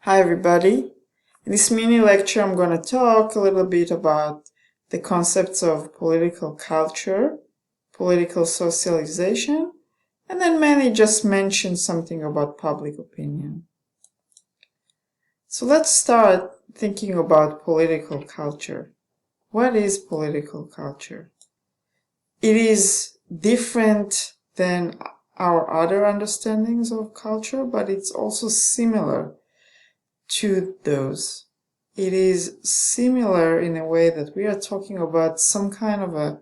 Hi everybody. In this mini lecture I'm going to talk a little bit about the concepts of political culture, political socialization, and then mainly just mention something about public opinion. So let's start thinking about political culture. What is political culture? It is different than our other understandings of culture, but it's also similar to those. It is similar in a way that we are talking about some kind of a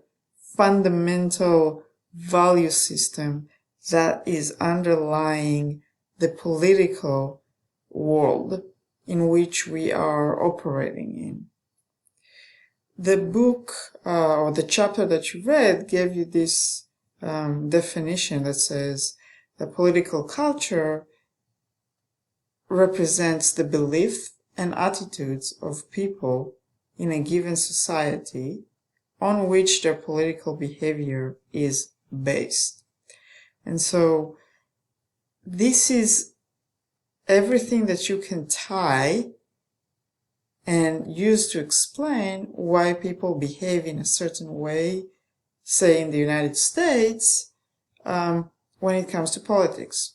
fundamental value system that is underlying the political world in which we are operating in. The book or the chapter that you read gave you this definition that says the political culture represents the belief and attitudes of people in a given society on which their political behavior is based. And so this is everything that you can tie and use to explain why people behave in a certain way, say in the United States, when it comes to politics.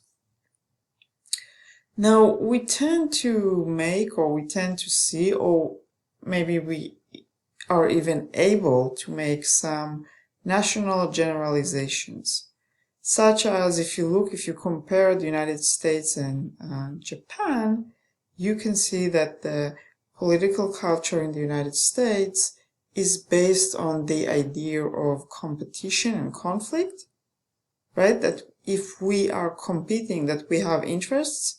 Now, we tend to make, or we tend to see, or maybe we are even able to make some national generalizations, such as if you compare the United States and Japan, you can see that the political culture in the United States is based on the idea of competition and conflict, right? That if we are competing, that we have interests,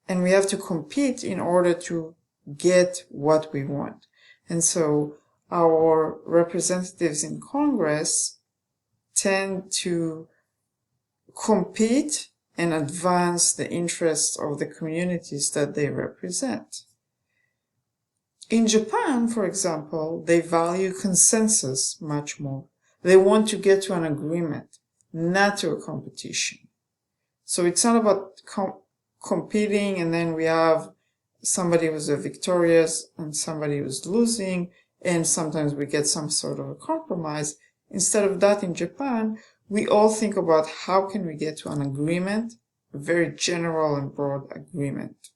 and we have to compete in order to get what we want. And so our representatives in Congress tend to compete and advance the interests of the communities that they represent. In Japan, for example, they value consensus much more. They want to get to an agreement, not to a competition. So it's not about competing and then we have somebody who's victorious and somebody who's losing, and sometimes we get some sort of a compromise. Instead of that, in Japan, we all think about how can we get to an agreement, a very general and broad agreement.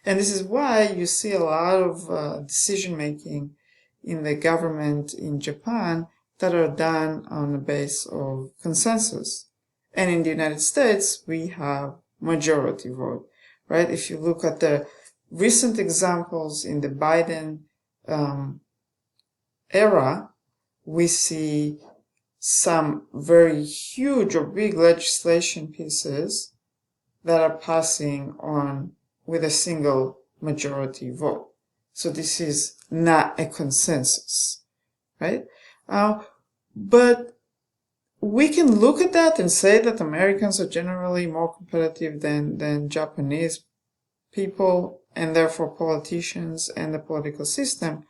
And this is why you see a lot of decision-making in the government in Japan that are done on the basis of consensus. And in the United States, we have majority vote, right? If you look at the recent examples in the Biden era, we see some very huge or big legislation pieces that are passing on with a single majority vote. So this is not a consensus, right? But we can look at that and say that Americans are generally more competitive than Japanese people, and therefore politicians and the political system.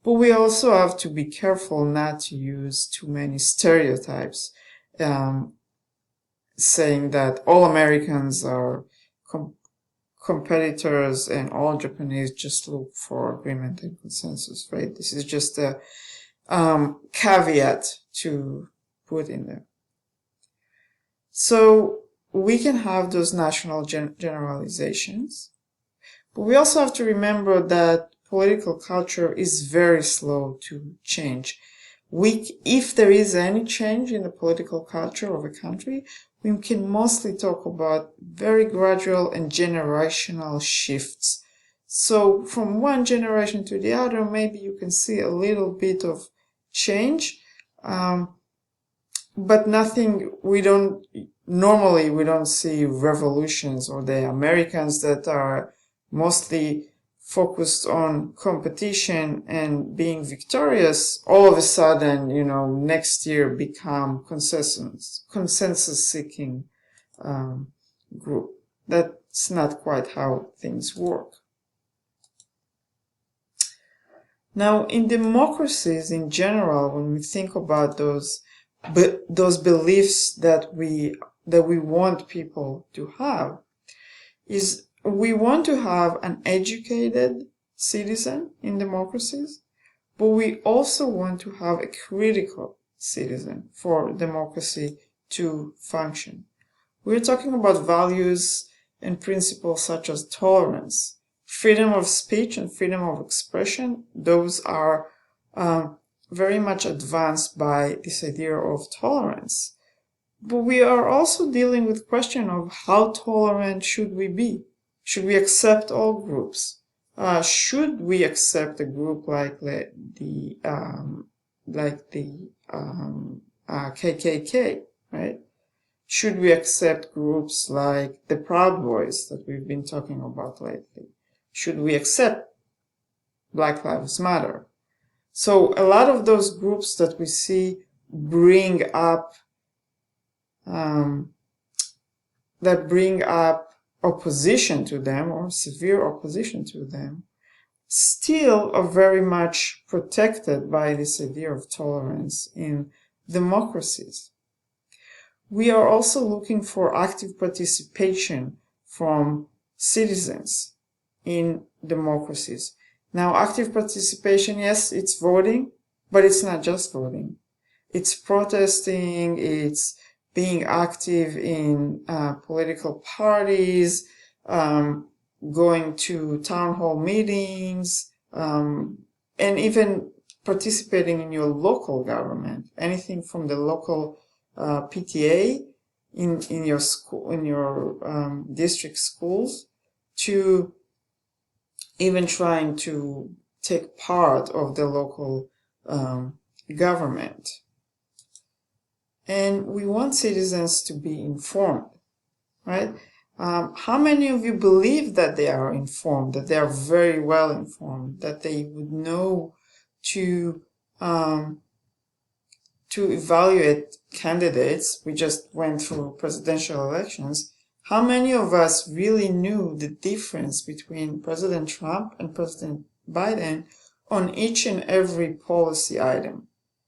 But we also have to be careful not to use too many stereotypes, saying that all Americans are competitors and all Japanese just look for agreement and consensus, right? This is just a caveat to put in there. So we can have those national generalizations, but we also have to remember that political culture is very slow to change. If there is any change in the political culture of a country, we can mostly talk about very gradual and generational shifts. So from one generation to the other, maybe you can see a little bit of change, but nothing, normally we don't see revolutions, or the Americans that are mostly focused on competition and being victorious, all of a sudden, next year become consensus-seeking group. That's not quite how things work. Now, in democracies in general, when we think about those beliefs that we want people to have, is we want to have an educated citizen in democracies, but we also want to have a critical citizen for democracy to function. We're talking about values and principles such as tolerance, freedom of speech, and freedom of expression. Those are very much advanced by this idea of tolerance. But we are also dealing with the question of how tolerant should we be? Should we accept all groups? Should we accept a group like the KKK, right? Should we accept groups like the Proud Boys that we've been talking about lately? Should we accept Black Lives Matter? So a lot of those groups that we see bring up opposition to them, or severe opposition to them, still are very much protected by this idea of tolerance in democracies. We are also looking for active participation from citizens in democracies. Now, active participation, yes, it's voting, but it's not just voting. It's protesting, it's being active in political parties, going to town hall meetings, and even participating in your local government. Anything from the local PTA in your school, in your district schools, to even trying to take part of the local government. And we want citizens to be informed, right? How many of you believe that they are informed, that they are very well informed, that they would know to evaluate candidates? We just went through presidential elections. How many of us really knew the difference between President Trump and President Biden on each and every policy item?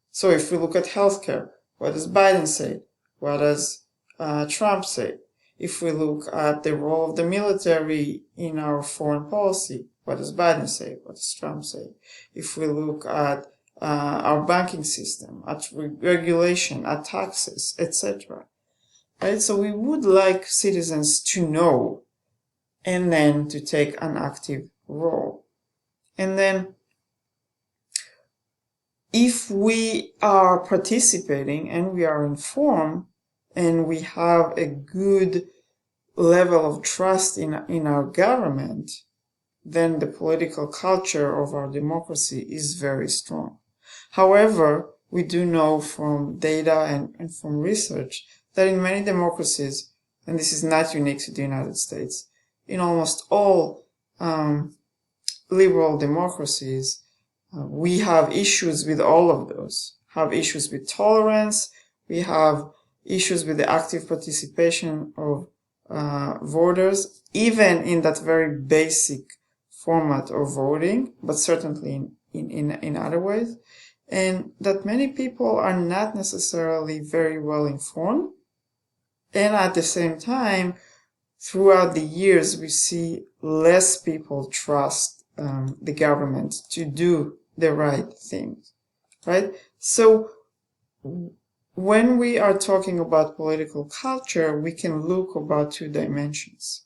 So if we look at healthcare, what does Biden say? What does Trump say? If we look at the role of the military in our foreign policy, what does Biden say? What does Trump say? If we look at our banking system, at regulation, at taxes, etc. Right? So we would like citizens to know and then to take an active role. And then if we are participating and we are informed and we have a good level of trust in our government, then the political culture of our democracy is very strong. However, we do know from data and from research that in many democracies, and this is not unique to the United States, in almost all liberal democracies, we have issues with all of those. Have issues with tolerance. We have issues with the active participation of voters, even in that very basic format of voting, but certainly in other ways. And that many people are not necessarily very well informed. And at the same time, throughout the years, we see less people trust the government to do the right things, right? So when we are talking about political culture, we can look about two dimensions.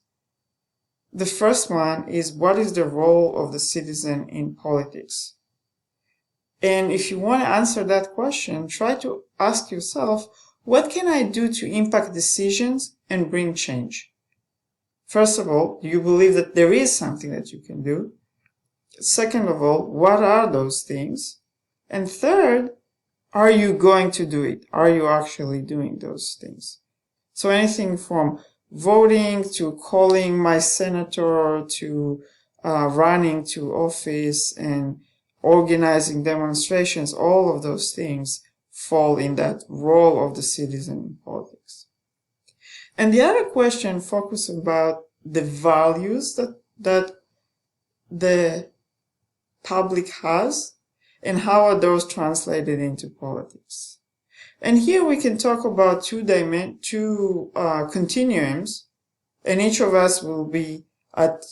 The first one is, what is the role of the citizen in politics? And if you want to answer that question, try to ask yourself, what can I do to impact decisions and bring change? First of all, do you believe that there is something that you can do? Second of all, what are those things? And third, are you going to do it? Are you actually doing those things? So anything from voting to calling my senator to running to office and organizing demonstrations, all of those things fall in that role of the citizen in politics. And the other question focuses about the values that the public has and how are those translated into politics. And here we can talk about two continuums, and each of us will be at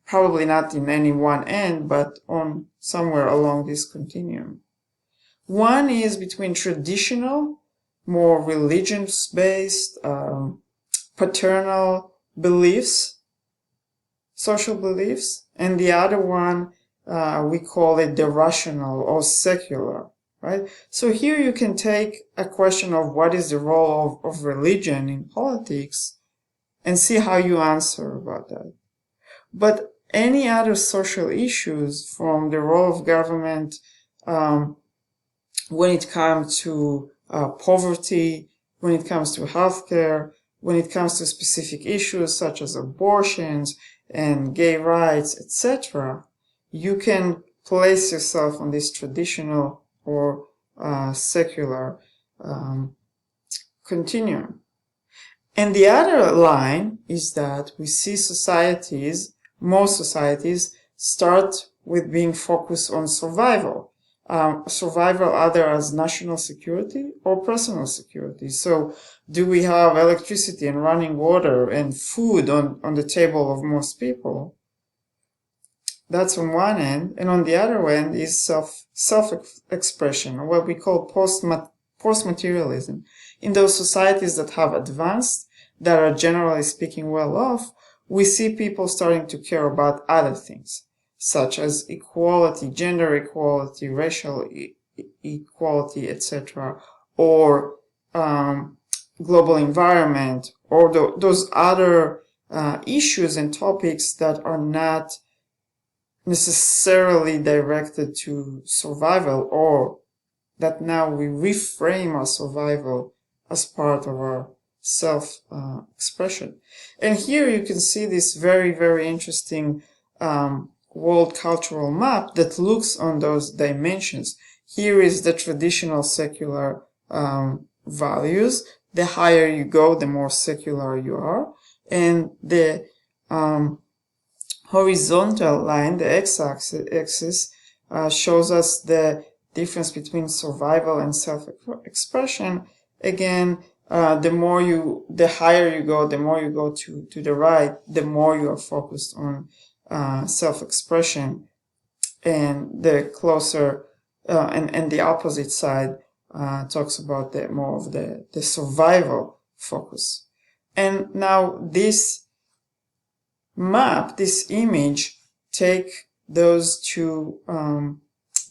probably not in any one end, but on somewhere along this continuum. One is between traditional, more religious-based, paternal beliefs, social beliefs, and the other one, we call it the rational or secular, right? So here you can take a question of what is the role of religion in politics and see how you answer about that. But any other social issues, from the role of government when it comes to poverty, when it comes to healthcare, when it comes to specific issues such as abortions and gay rights, etc., you can place yourself on this traditional or secular continuum. And the other line is that we see most societies start with being focused on survival. Survival either as national security or personal security. So do we have electricity and running water and food on the table of most people? That's on one end. And on the other end is self-expression, or what we call post-materialism. In those societies that have advanced, that are generally speaking well off, we see people starting to care about other things, such as equality, gender equality, racial equality, etc., or global environment, or those other issues and topics that are not necessarily directed to survival, or that now we reframe our survival as part of our self-expression. And here you can see this very, very interesting world cultural map that looks on those dimensions. Here is the traditional secular values. The higher you go, the more secular you are. And the horizontal line, the x-axis, shows us the difference between survival and self-expression. Again, the higher you go, the more you go to the right, the more you are focused on self-expression, and the closer, and the opposite side talks about more of the survival focus. And now this map, this image, take those two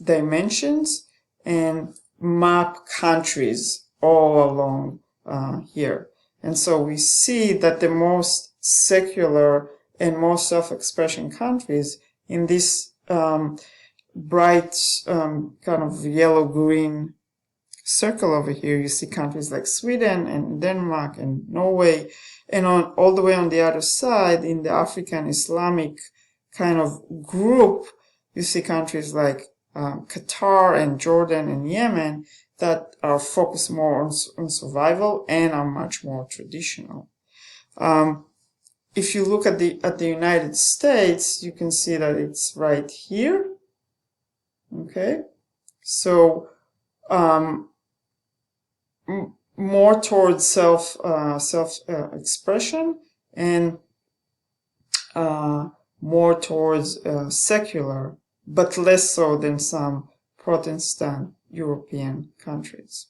dimensions and map countries all along here. And so we see that the most secular and most self-expression countries in this bright kind of yellow-green circle over here, you see countries like Sweden and Denmark and Norway. And all the way on the other side, in the African Islamic kind of group, you see countries like Qatar and Jordan and Yemen that are focused more on survival and are much more traditional. If you look at the United States, you can see that it's right here. Okay, so more towards self-expression and more towards secular, but less so than some Protestant European countries.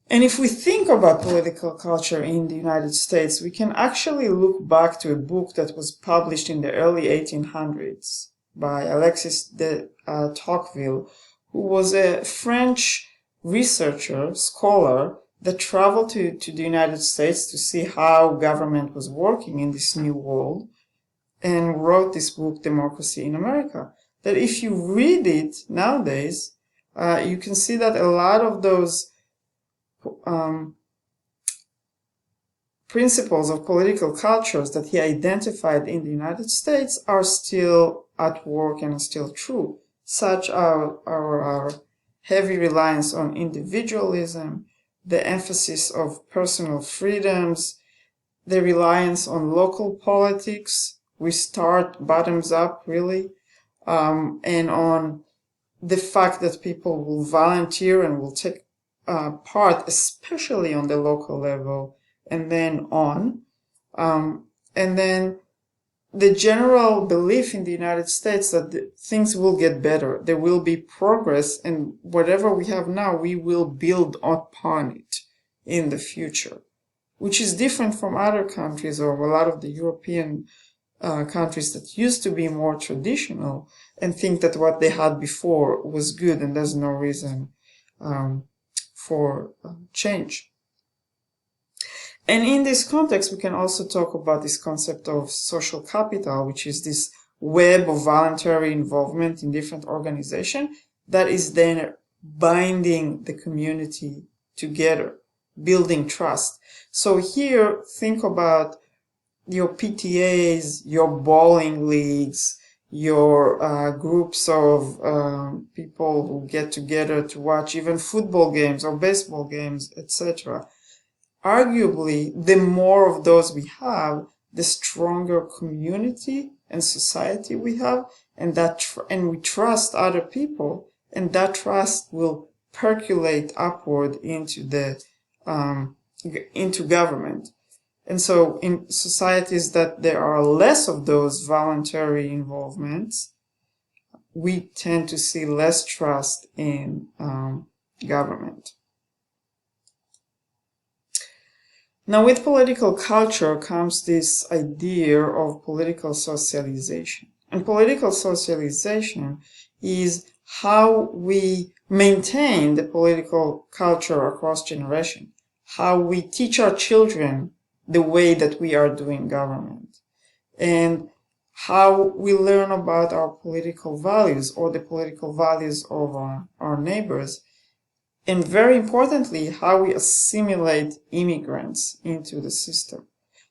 And if we think about political culture in the United States, we can actually look back to a book that was published in the early 1800s by Alexis de Tocqueville, who was a French researcher, scholar, that traveled to the United States to see how government was working in this new world, and wrote this book, Democracy in America. That if you read it nowadays, you can see that a lot of those principles of political cultures that he identified in the United States are still at work and are still true, such are our heavy reliance on individualism, the emphasis of personal freedoms, the reliance on local politics. We start bottoms up, really, and on the fact that people will volunteer and will take part, especially on the local level, and then on. And then the general belief in the United States that things will get better, there will be progress, and whatever we have now, we will build upon it in the future, which is different from other countries or a lot of the European countries that used to be more traditional and think that what they had before was good and there's no reason for change. And in this context, we can also talk about this concept of social capital, which is this web of voluntary involvement in different organizations that is then binding the community together, building trust. So here, think about your PTAs, your bowling leagues, your groups of people who get together to watch even football games or baseball games, etc. Arguably, the more of those we have, the stronger community and society we have, and and we trust other people, and that trust will percolate upward into into government. And so in societies that there are less of those voluntary involvements, we tend to see less trust in government. Now, with political culture comes this idea of political socialization. And political socialization is how we maintain the political culture across generations, how we teach our children the way that we are doing government, and how we learn about our political values or the political values of our neighbors, and very importantly, how we assimilate immigrants into the system.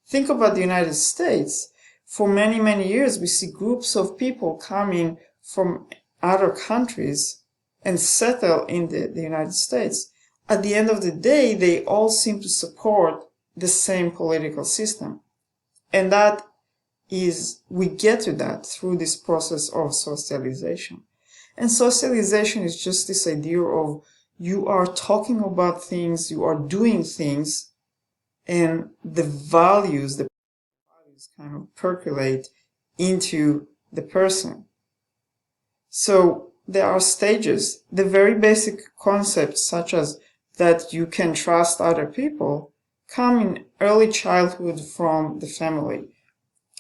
Think about the United States. For many, many years, we see groups of people coming from other countries and settle in the United States. At the end of the day, they all seem to support the same political system. And that is, we get to that through this process of socialization. And socialization is just this idea of you are talking about things, you are doing things, and the values kind of percolate into the person. So there are stages. The very basic concepts, such as that you can trust other people, come in early childhood from the family.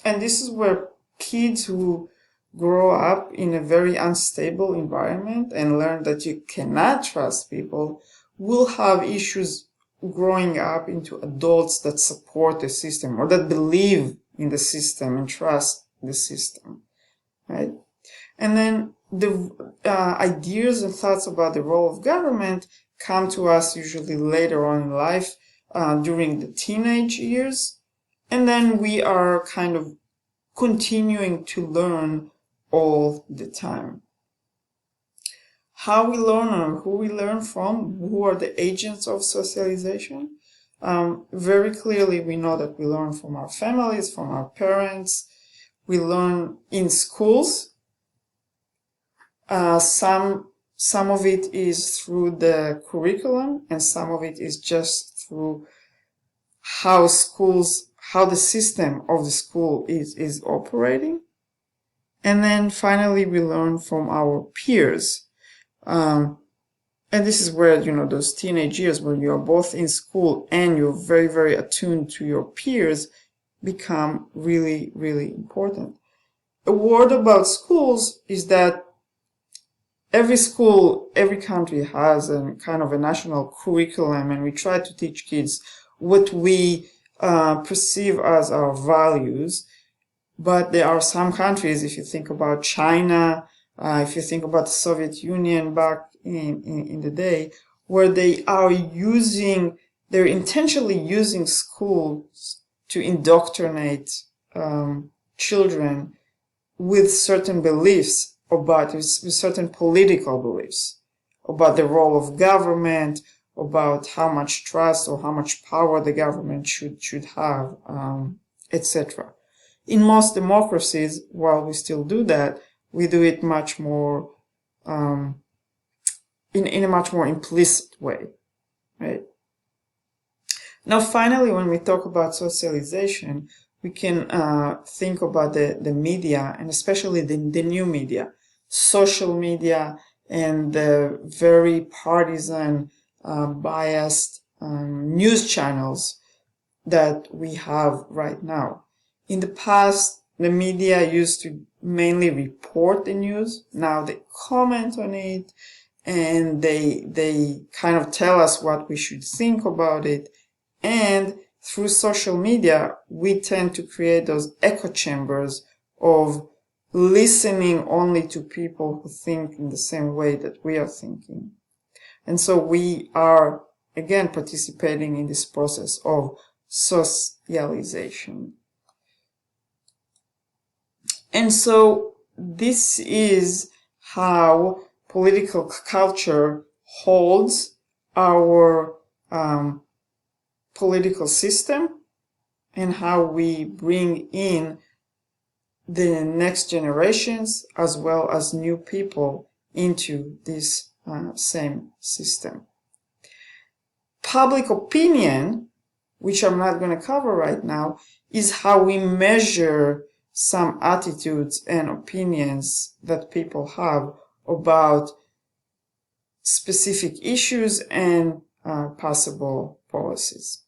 And this is where kids who grow up in a very unstable environment and learn that you cannot trust people will have issues growing up into adults that support the system or that believe in the system and trust the system, right? And then the ideas and thoughts about the role of government come to us usually later on in life, during the teenage years, and then we are kind of continuing to learn all the time. How we learn or who we learn from, who are the agents of socialization? Very clearly we know that we learn from our families, from our parents. We learn in schools. Some of it is through the curriculum, and some of it is just through how the system of the school is operating. And then finally, we learn from our peers. And this is where, those teenage years where you're both in school and you're very, very attuned to your peers become really, really important. A word about schools is that every school, every country has a kind of a national curriculum, and we try to teach kids what we perceive as our values. But there are some countries, if you think about China, if you think about the Soviet Union back in the day, where they're intentionally using schools to indoctrinate children with certain beliefs with certain political beliefs about the role of government, about how much trust or how much power the government should have, etc. In most democracies, while we still do that, we do it much more in a much more implicit way, right? Now, finally, when we talk about socialization, we can think about the media, and especially the new media, social media, and the very partisan, biased news channels that we have right now. In the past, the media used to mainly report the news. Now they comment on it, and they kind of tell us what we should think about it. And through social media, we tend to create those echo chambers of listening only to people who think in the same way that we are thinking. And so we are, again, participating in this process of socialization. And so this is how political culture holds our political system, and how we bring in the next generations as well as new people into this same system. Public opinion, which I'm not going to cover right now, is how we measure some attitudes and opinions that people have about specific issues and possible policies.